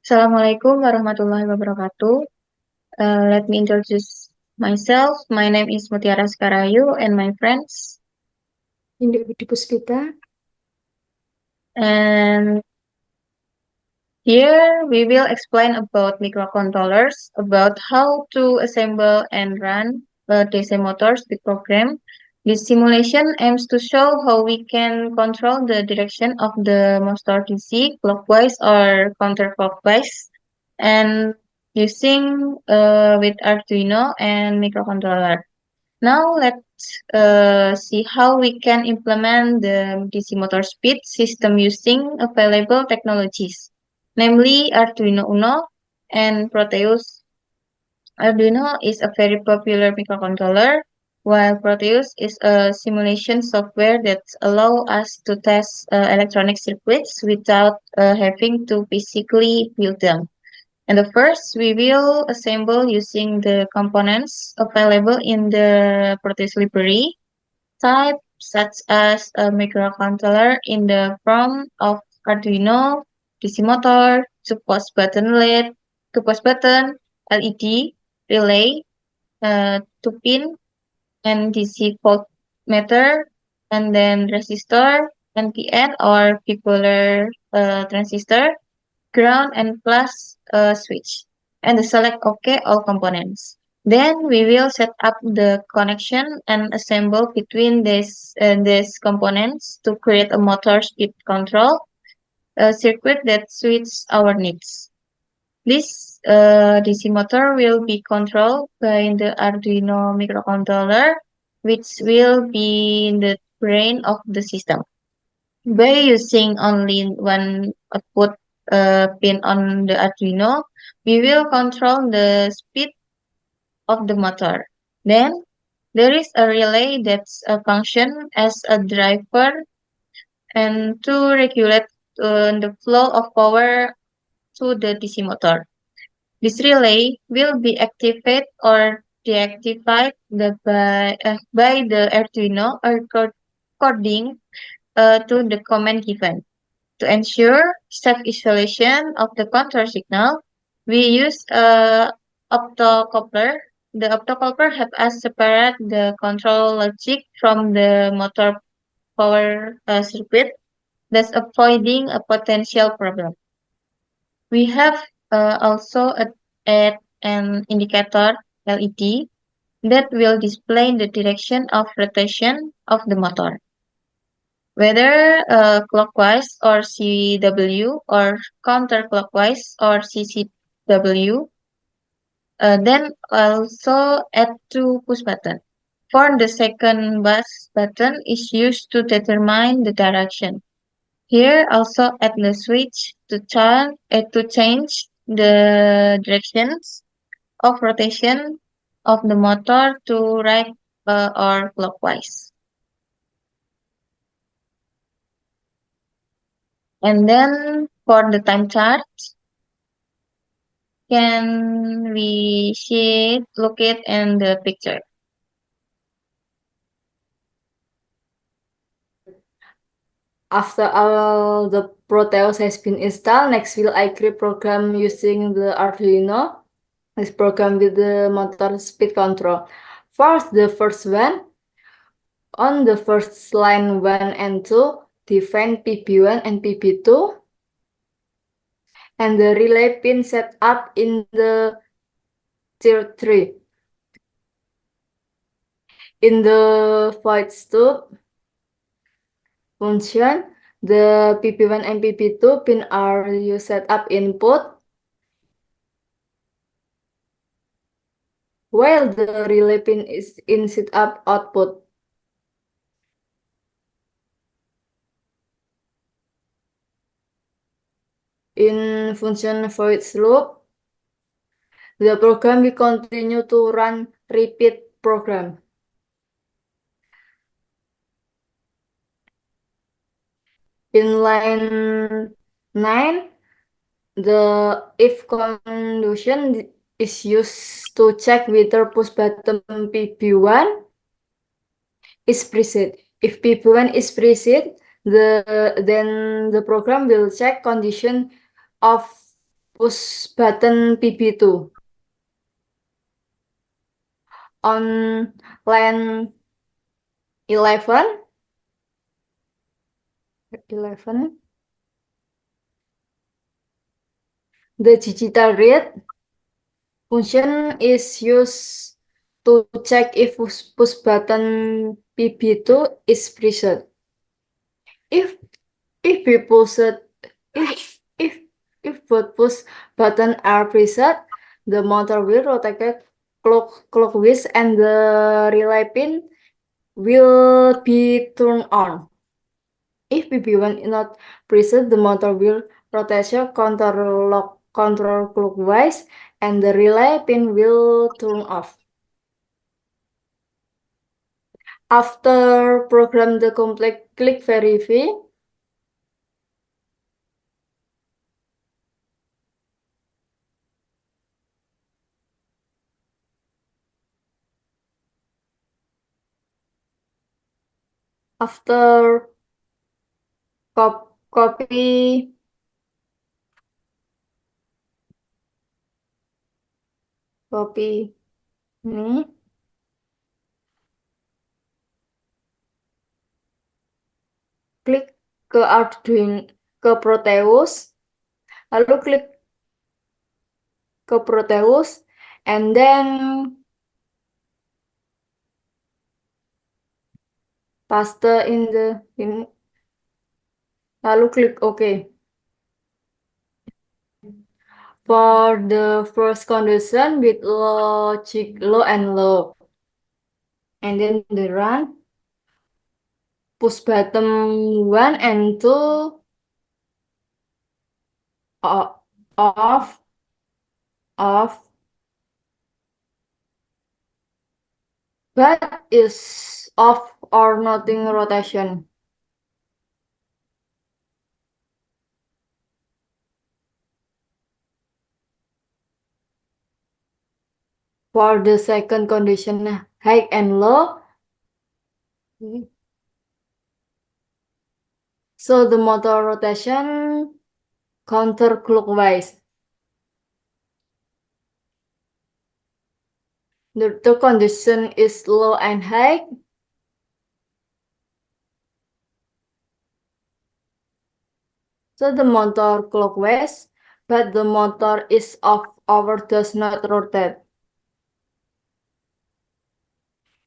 Assalamualaikum warahmatullahi wabarakatuh. Let me introduce myself. My name is Mutiara Skarayu and my friends. Indah Budi Puspita. And here we will explain about microcontrollers, about how to assemble and run a DC motor speed program. This simulation aims to show how we can control the direction of the motor DC clockwise or counterclockwise and using with Arduino and microcontroller. Now let's see how we can implement the DC motor speed system using available technologies, namely Arduino Uno and Proteus. Arduino is a very popular microcontroller, while Proteus is a simulation software that allows us to test electronic circuits without having to physically build them. And the first, we will assemble using the components available in the Proteus library type, such as a microcontroller in the form of Arduino, DC motor, two push button, LED, relay, 2-pin, and DC voltmeter, and then resistor, NPN or bipolar transistor, ground and plus switch, and the select OK all components. Then we will set up the connection and assemble between these components to create a motor speed control circuit that suits our needs. This DC motor will be controlled by the Arduino microcontroller, which will be the brain of the system. By using only one output pin on the Arduino, we will control the speed of the motor. Then there is a relay that's a function as a driver and to regulate the flow of power to the DC motor. This relay will be activated or deactivated by the Arduino according to the command given. To ensure safe isolation of the control signal, we use a optocoupler. The optocoupler helps us separate the control logic from the motor power circuit, thus avoiding a potential problem. We have also add an indicator LED that will display the direction of rotation of the motor. Whether clockwise or CW or counterclockwise or CCW, then also add two push button. For the second button is used to determine the direction. Here also add the switch to change the directions of rotation of the motor to right or clockwise. And then for the time chart, can we see it, look it in the picture? After all the Proteus has been installed, next will I create program using the Arduino. This program with the motor speed control. First, the first one. On the first line 1 and 2, define PB1 and PB2. And the relay pin set up in the tier 3. In the void stub function, the PB1 and PB2 pin are you set up input, while the relay pin is in setup output. In function void loop, the program will continue to run repeat program. In line 9, the if condition is used to check whether push button PB1 is preset. If PB1 is preset, then the program will check condition of push button PB2. On line 11, the digital read function is used to check if push button PB2 is pressed. If we push it, if both push button are pressed, the motor will rotate clockwise and the relay pin will be turned on. If PB1 is not pressed, the motor will rotate counterclockwise and the relay pin will turn off. After program the complete, click verify. After copy ini, klik ke Arduino, ke Proteus, lalu klik ke Proteus, and then paste in the ini, lalu klik OK. For the first condition with logic low and low, and then the run, push button 1 and 2 off, but is off or nothing rotation. For the second condition, high and low, so the motor rotation counterclockwise. The two condition is low and high. So the motor clockwise, but the motor is off or does not rotate.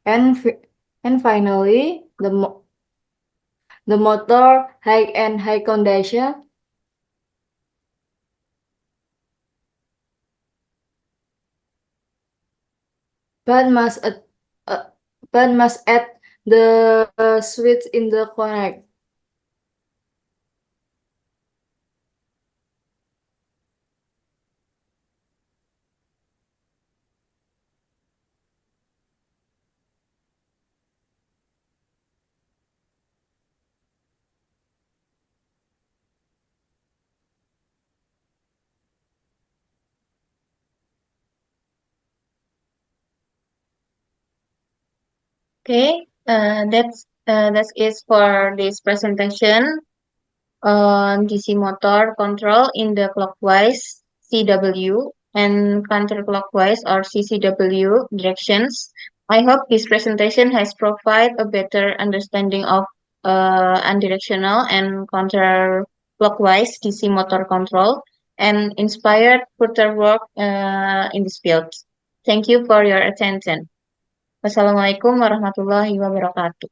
And finally, the motor high and high condition, but must add the switch in the connect. Okay, that's it for this presentation on DC motor control in the clockwise CW and counterclockwise or CCW directions. I hope this presentation has provided a better understanding of unidirectional and counterclockwise DC motor control and inspired further work in this field. Thank you for your attention. Wassalamualaikum warahmatullahi wabarakatuh.